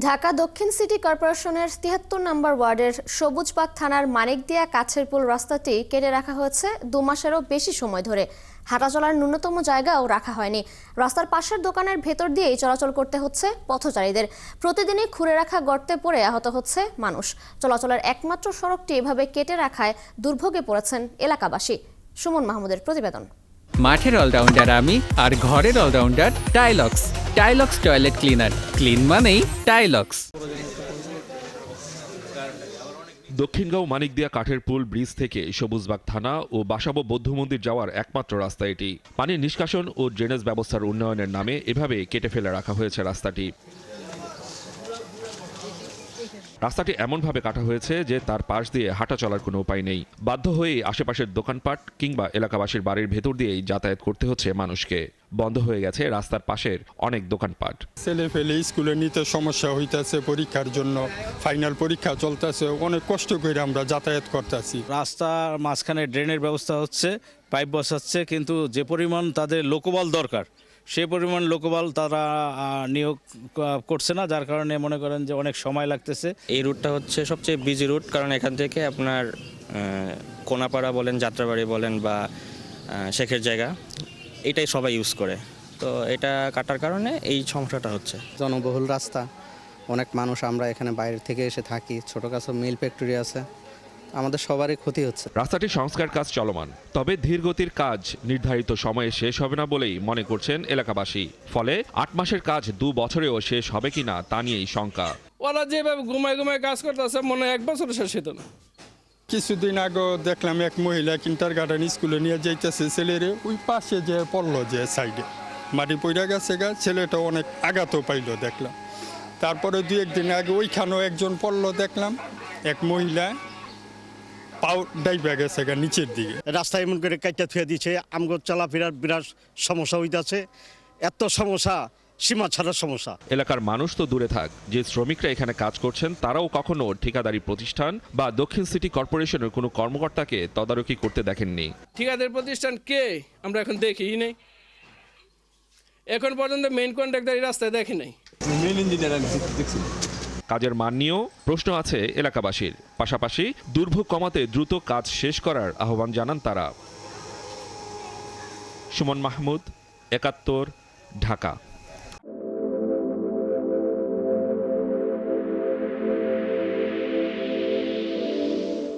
ঢাকা দক্ষিণ সিটি কর্পোরেশনের ৭৩ নম্বর ওয়ার্ডের সবুজবাগ থানার মানিকদিয়া কাছের পুল রাস্তাটি কেটে রাখা হয়েছে ২ মাসেরও বেশি সময় ধরে। হাঁটা চলার ন্যূনতম জায়গাও রাখা হয়নি। রাস্তার পাশের দোকানের ভেতর দিয়েই চলাচল করতে হচ্ছে পথচারীদের। প্রতিদিনই খুঁড়ে রাখা গর্তে পড়ে আহত হচ্ছে মানুষ। চলাচলের একমাত্র সড়কটি এভাবে কেটে রাখায় দুর্ভোগে পড়েছেন এলাকাবাসী। সুমন মাহমুদের প্রতিবেদন। মাঠের অলরাউন্ডার আমি, আর ঘরের allrounder Tylox. Tylox toilet cleaner, clean মানেই টাইলক্স। দক্ষিণগাঁও মানিকদিয়া কাঠের পুল ব্রিজ থেকে সবুজবাগ থানা ও বাসাবো বৌদ্ধ মন্দির যাওয়ার একমাত্র রাস্তা এটি। পানির নিষ্কাশন ও ড্রেনেজ ব্যবস্থার উন্নয়নের নামে এভাবে কেটে ফেলে রাখা হয়েছে রাস্তাটি। রাস্তাটি এমনভাবে কাটা হয়েছে যে তার পাশ দিয়ে হাঁটা চলার কোনো উপায় নেই। বাধ্য হয়ে আশেপাশের দোকানপাট কিংবা এলাকাবাসীর বাড়ির ভেতর দিয়েই যাতায়াত করতে হচ্ছে মানুষকে। বন্ধ হয়ে গেছে রাস্তার পাশের অনেক দোকানপাট। ছেলে ফেলে স্কুলে নিতে সমস্যা হইতেছে, পরীক্ষার জন্য ফাইনাল পরীক্ষা চলতেছে, অনেক কষ্ট করে আমরা যাতায়াত করতেছি। রাস্তার মাঝখানে ড্রেনের ব্যবস্থা হচ্ছে, পাইপ বসাচ্ছে, কিন্তু যে পরিমাণ তাদের লোকবল দরকার সে পরিমাণ লোকবল তারা নিয়োগ করছে না, যার কারণে মনে করেন যে অনেক সময় লাগতেছে। এই রুটটা হচ্ছে সবচেয়ে বিজি রুট, কারণ এখান থেকে আপনার কোনাপাড়া বলেন, যাত্রাবাড়ি বলেন বা শেখের জায়গা, এটাই সবাই ইউজ করে। তো এটা কাটার কারণে এই সমস্যাটা হচ্ছে। জনবহুল রাস্তা, অনেক মানুষ, আমরা এখানে বাইরে থেকে এসে থাকি, ছোটোখাটো মিল ফ্যাক্টরি আছে, আমাদের সবারই ক্ষতি হচ্ছে। রাস্তাটির সংস্কার কাজ চলমান, তবে ধীরগতির কাজ নির্ধারিত সময়ে শেষ হবে না বলেই মনে করছেন এলাকাবাসী। ফলে ৮ মাসের কাজ ২ বছরেও শেষ হবে কিনা তা নিয়েই শঙ্কা। ওরা যেভাবে ঘুমায় কাজ করতেছে, মনে হয় ১ বছরে শেষ হতো না। কিছুদিন আগে দেখলাম এক মহিলা কিন্টারগার্টেন স্কুলে নিয়ে যাইতেছে ছেলেরে, ওই পাশে যে পড়লো যে সাইডে মাটি পড়ে গেছে গা, ছেলেটা অনেক আঘাতও পাইলো দেখলাম। তারপরে ২-১ দিন আগে ওইখানেও একজন পড়লো দেখলাম, এক মহিলা পাও ডাইবা গেছে গা নিচের দিকে। রাস্তা এমন করে কাইটা থুয়ে দিচ্ছে, আমগো চলাফেরার বিরাট সমস্যা হইতেছে। এত সমস্যা, সীমা ছাড়ার সমস্যা। এলাকার মানুষ তো দূরে থাক, যে শ্রমিকরা এখানে কাজ করছেন তারাও কখনো ঠিকাদারি প্রতিষ্ঠান বা দক্ষিণ সিটি কর্পোরেশনের কোনো কর্মকর্তাকে তদারকি করতে দেখেননি। ঠিকাদার প্রতিষ্ঠান কে আমরা এখন দেখিই নাই, এখন পর্যন্ত মেইন কন্ট্রাক্টর এই রাস্তায় দেখি নাই। মেইন ইঞ্জিনিয়ার দেখছি। কাজের মান নিয়েও প্রশ্ন আছে এলাকাবাসীর। পাশাপাশি দুর্ভোগ কমাতে দ্রুত কাজ শেষ করার আহ্বান জানান তারা। সুমন মাহমুদ, ৭১, ঢাকা।